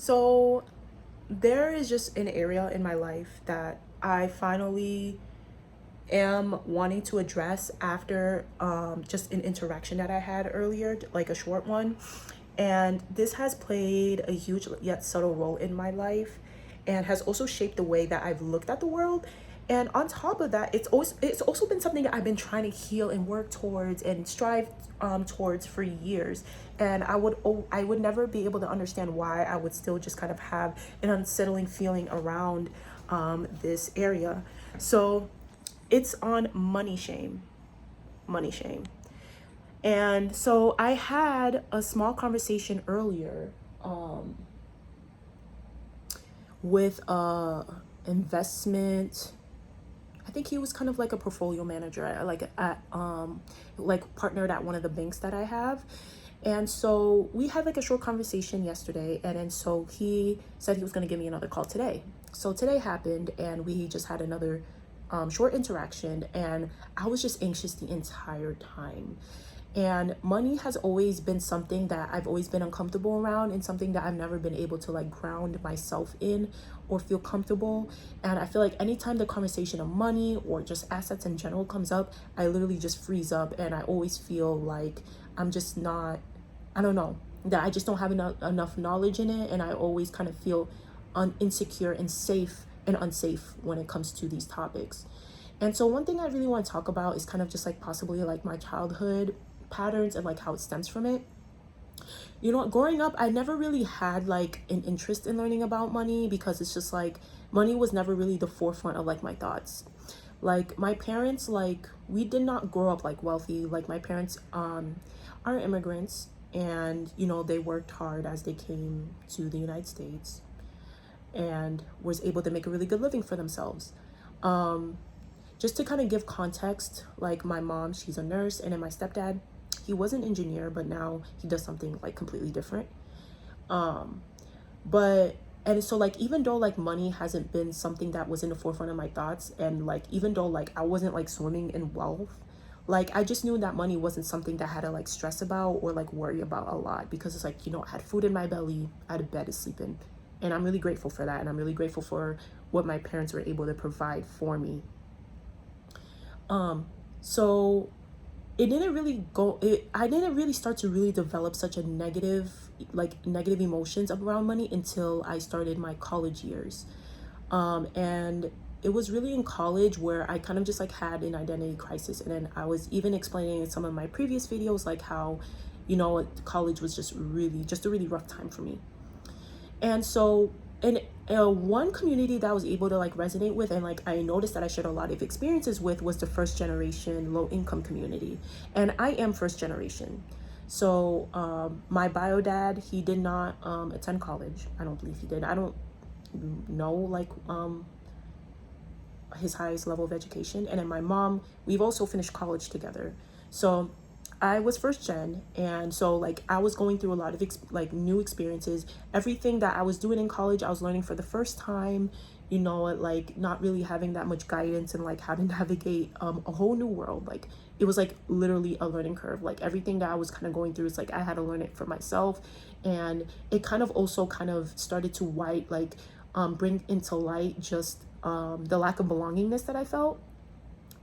So there is just an area in my life that I finally am wanting to address after just an interaction that I had earlier, like a short one. And this has played a huge yet subtle role in my life and has also shaped the way that I've looked at the world. And on top of that, it's also been something that I've been trying to heal and work towards and strive towards for years. And I would never be able to understand why I would still just kind of have an unsettling feeling around this area. So it's on money shame. Money shame. And so I had a small conversation earlier with investment. I think he was kind of like a portfolio manager, like partnered at one of the banks that I have. And so we had like a short conversation yesterday, and then so he said he was going to give me another call today. So today happened, and we just had another short interaction, and I was just anxious the entire time. And money has always been something that I've always been uncomfortable around, and something that I've never been able to like ground myself in or feel comfortable. And I feel like anytime the conversation of money or just assets in general comes up, I literally just freeze up, and I always feel like I'm just not, I don't know, that I just don't have enough knowledge in it. And I always kind of feel insecure and safe and unsafe when it comes to these topics. And so one thing I really want to talk about is kind of just like possibly like my childhood patterns and like how it stems from it. You know, growing up, I never really had like an interest in learning about money, because it's just like money was never really the forefront of like my thoughts. Like my parents, like we did not grow up like wealthy. Like my parents are immigrants, and you know, they worked hard as they came to the United States and was able to make a really good living for themselves. Just to kind of give context, like my mom, she's a nurse, and then my stepdad, he was an engineer, but now he does something like completely different. But and so like even though like money hasn't been something that was in the forefront of my thoughts, and like even though like I wasn't like swimming in wealth, like I just knew that money wasn't something that I had to like stress about or like worry about a lot, because it's like, you know, I had food in my belly, I had a bed to sleep in. And I'm really grateful for that, and I'm really grateful for what my parents were able to provide for me. So it didn't really go it I didn't really start to really develop such a negative emotions around money until I started my college years. And it was really in college where I kind of just like had an identity crisis. And then I was even explaining in some of my previous videos like how, you know, college was just a really rough time for me. And so in one community that I was able to like resonate with, and like I noticed that I shared a lot of experiences with, was the first generation low income community. And I am first generation. So my bio dad, he did not attend college. I don't believe he did. I don't know like his highest level of education. And then my mom, we've also finished college together. So I was first gen, and so like I was going through a lot of like new experiences. Everything that I was doing in college, I was learning for the first time. You know, like not really having that much guidance, and like how to navigate a whole new world. Like it was like literally a learning curve. Like everything that I was kind of going through is like I had to learn it for myself. And it kind of also kind of started to bring into light just the lack of belongingness that I felt.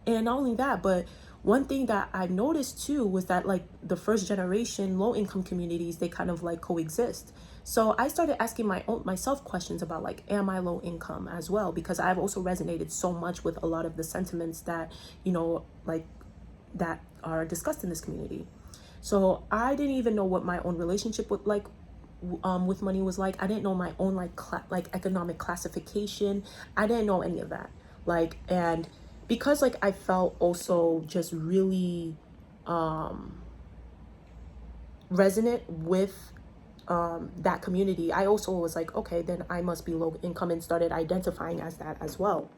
And not only that, but one thing that I noticed too was that like the first generation low income communities, they kind of like coexist. So I started asking myself questions about like, am I low income as well? Because I've also resonated so much with a lot of the sentiments that, you know, like that are discussed in this community. So I didn't even know what my own relationship with money was like. I didn't know my own like economic classification. I didn't know any of that. Like, and because like I felt also just really resonant with that community, I also was like, okay, then I must be low income, and started identifying as that as well.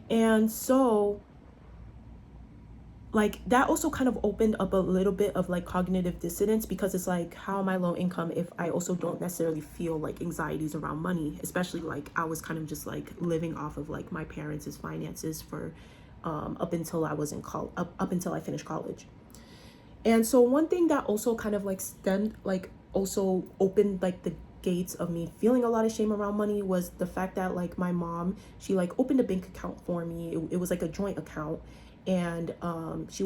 And so like that also kind of opened up a little bit of like cognitive dissonance, because it's like, how am I low income if I also don't necessarily feel like anxieties around money? Especially like I was kind of just like living off of like my parents' finances for up until I was in college, up until I finished college. And so one thing that also kind of like stemmed, like also opened like the gates of me feeling a lot of shame around money was the fact that like my mom, she like opened a bank account for me. It was like a joint account, and she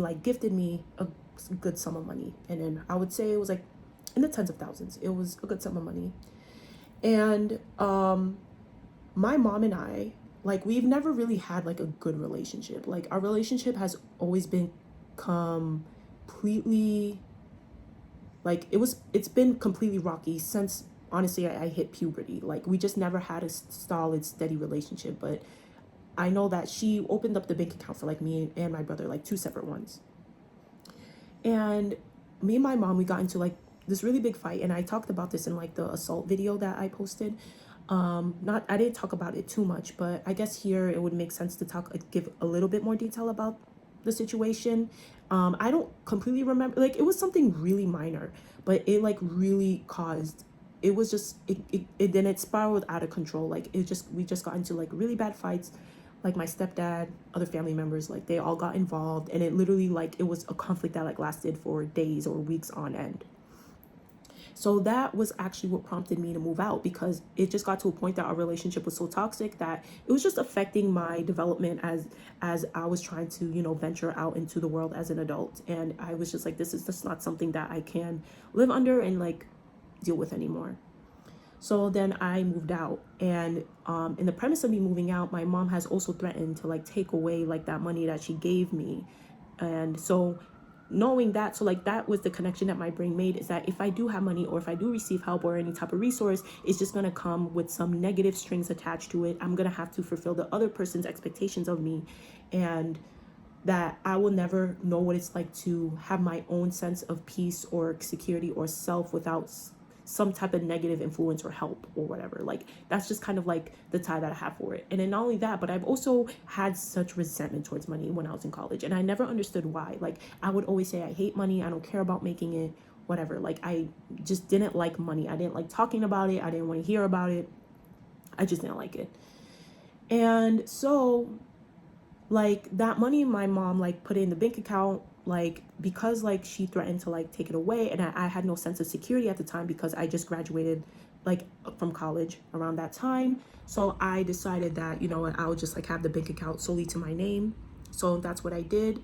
like gifted me a good sum of money, and then I would say it was like in the tens of thousands. It was a good sum of money. And my mom and I, like, we've never really had like a good relationship. Like, our relationship has always been completely, like, it's been completely rocky since, honestly, I hit puberty. Like, we just never had a solid, steady relationship. But I know that she opened up the bank account for like me and my brother, like two separate ones. And me and my mom, we got into like this really big fight, and I talked about this in like the assault video that I posted. I didn't talk about it too much, but I guess here it would make sense to give a little bit more detail about the situation. I don't completely remember, like, it was something really minor, but it like really caused, it was just it then it spiraled out of control. Like, we just got into like really bad fights. Like, my stepdad, other family members, like, they all got involved, and it literally, like, it was a conflict that like lasted for days or weeks on end. So that was actually what prompted me to move out, because it just got to a point that our relationship was so toxic that it was just affecting my development as I was trying to, venture out into the world as an adult. And I was just like, this is just not something that I can live under and like deal with anymore. So then I moved out, and in the premise of me moving out, my mom has also threatened to like take away like that money that she gave me. And so knowing that, so like that was the connection that my brain made, is that if I do have money, or if I do receive help or any type of resource, it's just going to come with some negative strings attached to it. I'm going to have to fulfill the other person's expectations of me, and that I will never know what it's like to have my own sense of peace or security or self without some type of negative influence or help or whatever. Like, that's just kind of like the tie that I have for it. And then not only that, but I've also had such resentment towards money when I was in college, and I never understood why. Like, I would always say I hate money, I don't care about making it, whatever. Like, I just didn't like money. I didn't like talking about it. I didn't want to hear about it. I just didn't like it. And so like that money my mom like put in the bank account, like, because like she threatened to like take it away, and I had no sense of security at the time because I just graduated like from college around that time. So I decided that, I would just like have the bank account solely to my name. So that's what I did.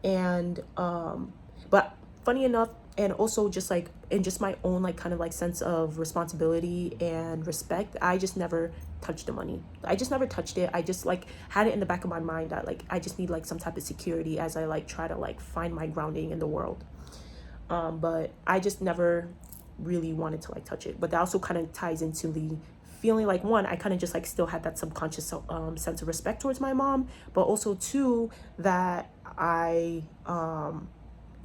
And but funny enough, and also just like in just my own like kind of like sense of responsibility and respect, I just never touched the money. I just never touched it. I just like had it in the back of my mind that like I just need like some type of security as I like try to like find my grounding in the world. But I just never really wanted to like touch it. But that also kind of ties into the feeling like, one, I kind of just like still had that subconscious sense of respect towards my mom, but also two, that I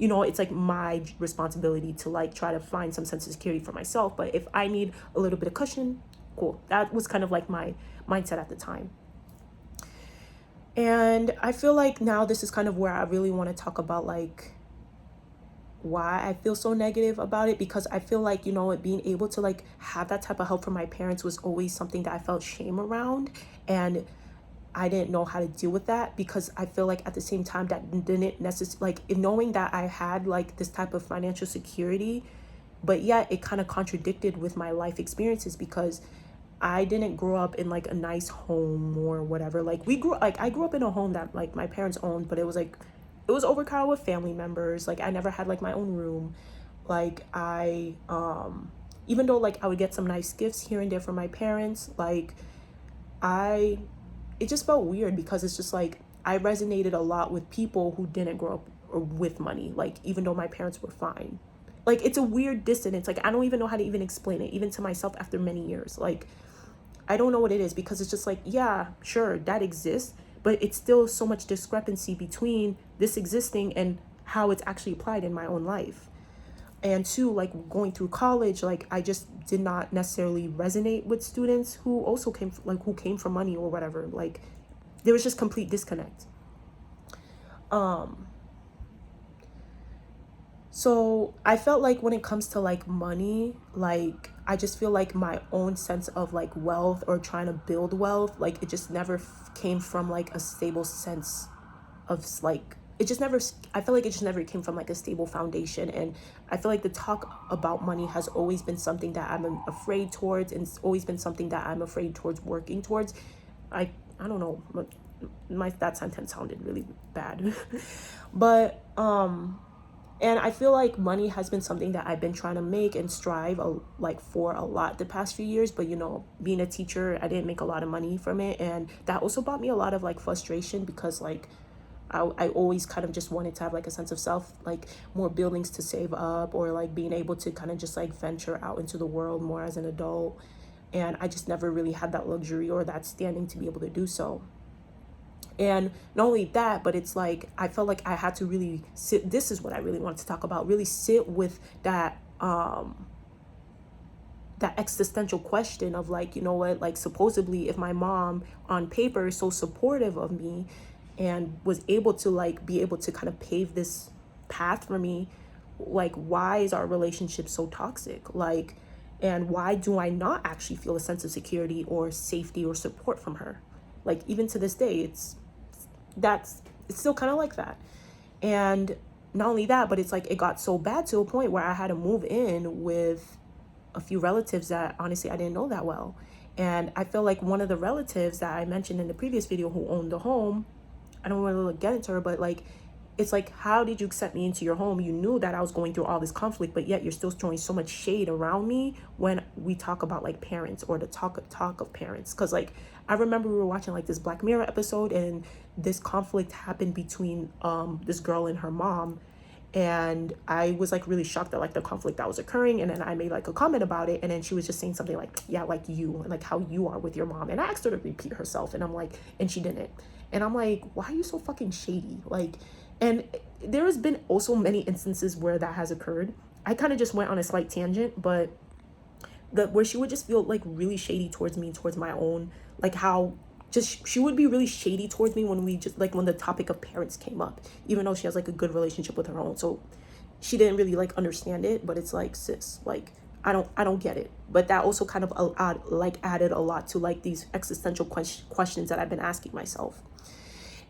it's like my responsibility to like try to find some sense of security for myself. But if I need a little bit of cushion, cool. That was kind of like my mindset at the time. And I feel like now this is kind of where I really want to talk about like why I feel so negative about it, because I feel like, being able to like have that type of help from my parents was always something that I felt shame around, and I didn't know how to deal with that, because I feel like at the same time that didn't necessarily, like, knowing that I had like this type of financial security, but yet it kind of contradicted with my life experiences, because I didn't grow up in like a nice home or whatever. Like, I grew up in a home that like my parents owned, but it was overcrowded with family members. Like, I never had like my own room. Like, I even though like I would get some nice gifts here and there from my parents, like it just felt weird, because it's just like I resonated a lot with people who didn't grow up with money, like, even though my parents were fine. Like, it's a weird dissonance. Like, I don't even know how to even explain it, even to myself after many years. Like, I don't know what it is, because it's just like, yeah, sure, that exists, but it's still so much discrepancy between this existing and how it's actually applied in my own life. And two, like, going through college, like, I just did not necessarily resonate with students who also came from money or whatever. Like, there was just complete disconnect. So I felt like when it comes to like money, like, I just feel like my own sense of like wealth or trying to build wealth, like, it just never came from like a stable sense of like it just never, I feel like it just never came from like a stable foundation. And I feel like the talk about money has always been something that I'm afraid towards, and it's always been something that I'm afraid towards working towards. I don't know, my that sentence sounded really bad. But and I feel like money has been something that I've been trying to make and strive like for a lot the past few years. But you know, being a teacher, I didn't make a lot of money from it, and that also brought me a lot of like frustration, because like I always kind of just wanted to have like a sense of self, like more buildings to save up, or like being able to kind of just like venture out into the world more as an adult. And I just never really had that luxury or that standing to be able to do so. And not only that, but it's like I felt like I had to really sit, this is what I really wanted to talk about, really sit with that that existential question of like, you know what, like supposedly if my mom on paper is so supportive of me and was able to like be able to kind of pave this path for me, like why is our relationship so toxic? Like, and why do I not actually feel a sense of security or safety or support from her? Like even to this day, it's still kind of like that. And not only that, but it's like it got so bad to a point where I had to move in with a few relatives that honestly I didn't know that well. And I feel like one of the relatives that I mentioned in the previous video who owned the home, I don't want to get into her, but like it's like, how did you accept me into your home? You knew that I was going through all this conflict, but yet you're still throwing so much shade around me when we talk about like parents, or the talk of parents. Because like I remember we were watching like this Black Mirror episode, and this conflict happened between this girl and her mom. And I was like really shocked at like the conflict that was occurring, and then I made like a comment about it, and then she was just saying something like, yeah, like you, and like how you are with your mom. And I asked her to repeat herself, and I'm like, and she didn't. And I'm like, why are you so fucking shady? Like, and there has been also many instances where that has occurred. I kind of just went on a slight tangent, but where she would just feel like really shady towards me, towards my own, like how just she would be really shady towards me when we just like when the topic of parents came up, even though she has like a good relationship with her own. So she didn't really like understand it, but it's like, sis, like I don't get it. But that also kind of added a lot to like these existential questions that I've been asking myself.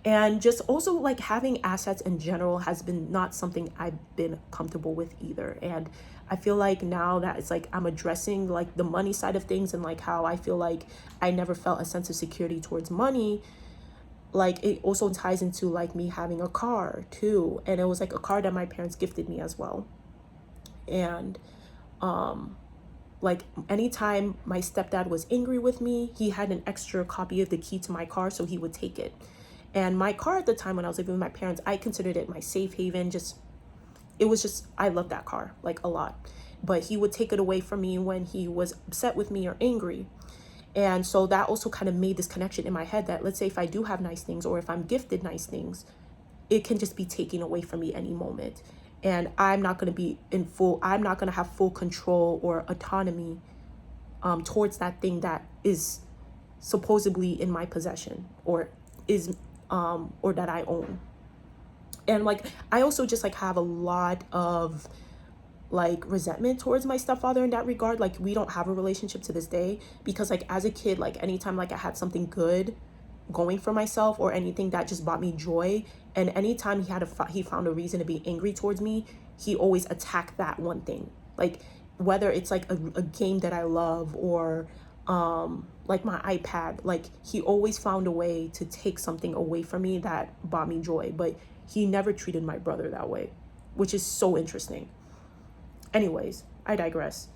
And just also like having assets in general has been not something I've been comfortable with either. And I feel like now that it's like I'm addressing like the money side of things, and like how I feel like I never felt a sense of security towards money, like it also ties into like me having a car too. And it was like a car that my parents gifted me as well. And like anytime my stepdad was angry with me, he had an extra copy of the key to my car, so he would take it. And my car at the time when I was living with my parents, I considered it my safe haven. I loved that car like a lot. But he would take it away from me when he was upset with me or angry. And so that also kind of made this connection in my head that, let's say if I do have nice things, or if I'm gifted nice things, it can just be taken away from me any moment. And I'm not going to have full control or autonomy towards that thing that is supposedly in my possession, or is or that I own. And like I also just like have a lot of like resentment towards my stepfather in that regard. Like we don't have a relationship to this day, because like as a kid, like anytime like I had something good going for myself, or anything that just brought me joy, and anytime he found a reason to be angry towards me, he always attacked that one thing. Like whether it's like a game that I love, or like my iPad, like he always found a way to take something away from me that brought me joy. But he never treated my brother that way, which is so interesting. Anyways, I digress.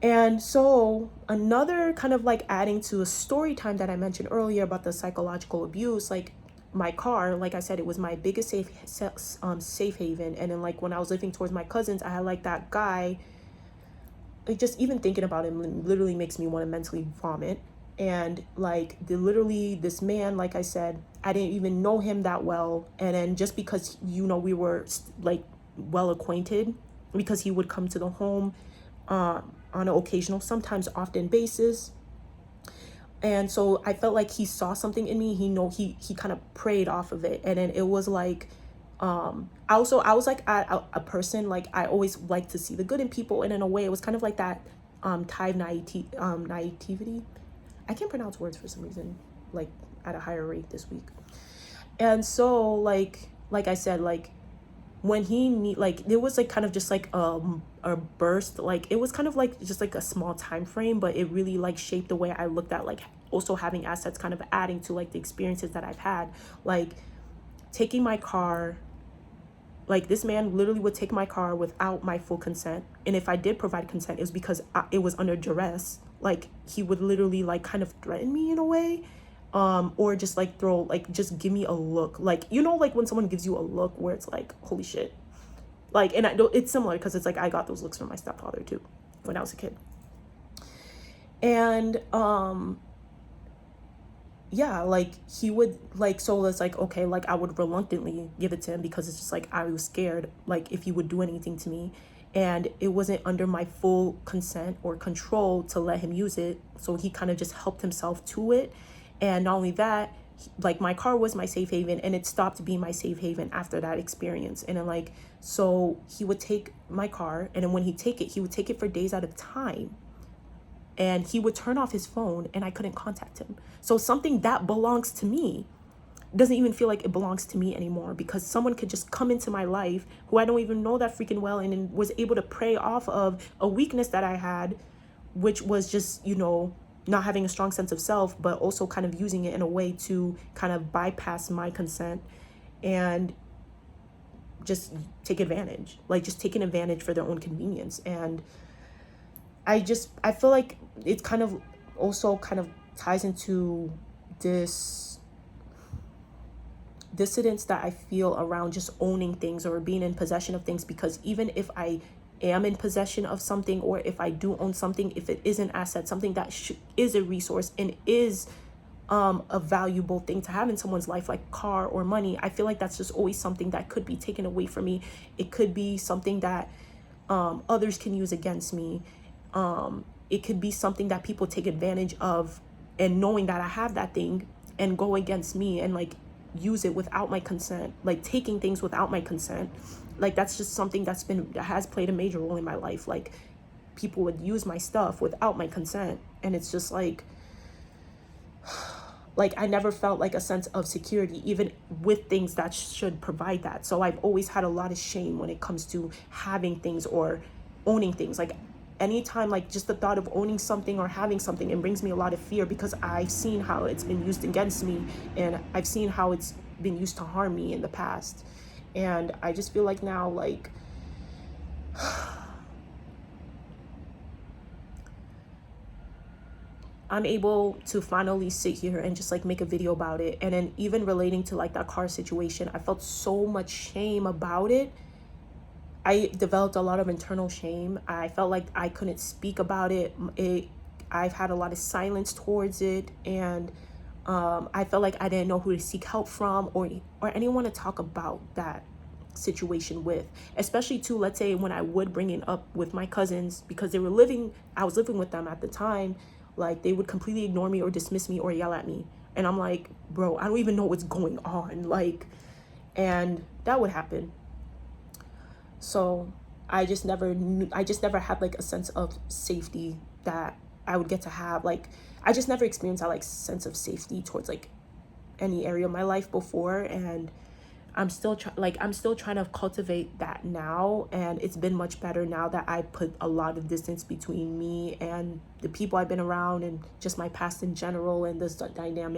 And so another kind of like adding to a story time that I mentioned earlier about the psychological abuse, like my car, like I said, it was my biggest safe haven. And then like when I was living towards my cousins, I had like that guy, like just even thinking about him literally makes me want to mentally vomit. And like this man, like I said, I didn't even know him that well. And then just because, you know, we were like well acquainted, because he would come to the home on an occasional, sometimes often basis. And so I felt like he saw something in me. He kind of preyed off of it. And then it was like, I was like a person, like I always like to see the good in people. And in a way it was kind of like that naivety. I can't pronounce words for some reason, like at a higher rate this week. And so like I said, like when he need, like there was like kind of just like a burst, like it was kind of like just like a small time frame, but it really like shaped the way I looked at like also having assets, kind of adding to like the experiences that I've had. Like taking my car, like this man literally would take my car without my full consent, and if I did provide consent, it was because it was under duress. Like he would literally like kind of threaten me in a way, or just like throw, like just give me a look, like you know, like when someone gives you a look where it's like holy shit. Like, and I don't, it's similar because it's like I got those looks from my stepfather too when I was a kid. And yeah, like he would like, so it's like okay, like I would reluctantly give it to him because it's just like I was scared like if he would do anything to me, and it wasn't under my full consent or control to let him use it, so he kind of just helped himself to it. And not only that, like my car was my safe haven, and it stopped being my safe haven after that experience. And then like, so he would take my car, and then when he take it, he would take it for days at a time, and he would turn off his phone and I couldn't contact him. So something that belongs to me doesn't even feel like it belongs to me anymore, because someone could just come into my life who I don't even know that freaking well, and was able to prey off of a weakness that I had, which was just, you know, not having a strong sense of self, but also kind of using it in a way to kind of bypass my consent and just take advantage, like just taking advantage for their own convenience. And I feel like it kind of also kind of ties into this dissidence that I feel around just owning things or being in possession of things. Because even if I am in possession of something, or if I do own something, if it is an asset, something that is a resource and is a valuable thing to have in someone's life, like car or money, I feel like that's just always something that could be taken away from me. It could be something that others can use against me. It could be something that people take advantage of, and knowing that I have that thing, and go against me and like use it without my consent, like taking things without my consent. Like that's just something that has played a major role in my life. Like people would use my stuff without my consent, and it's just like I never felt like a sense of security, even with things that should provide that. So I've always had a lot of shame when it comes to having things or owning things. Like anytime, like just the thought of owning something or having something, it brings me a lot of fear, because I've seen how it's been used against me, and I've seen how it's been used to harm me in the past. And I just feel like now, like I'm able to finally sit here and just like make a video about it. And then even relating to like that car situation, I felt so much shame about it. I developed a lot of internal shame. I felt like I couldn't speak about it. I've had a lot of silence towards it, and I felt like I didn't know who to seek help from, or anyone to talk about that situation with. Especially too, let's say when I would bring it up with my cousins, because I was living with them at the time. Like they would completely ignore me or dismiss me or yell at me, and I'm like, bro, I don't even know what's going on. Like, and that would happen. So I just never had like a sense of safety that I would get to have. Like I just never experienced that like sense of safety towards like any area of my life before. And I'm still trying to cultivate that now, and it's been much better now that I put a lot of distance between me and the people I've been around, and just my past in general, and this dynamic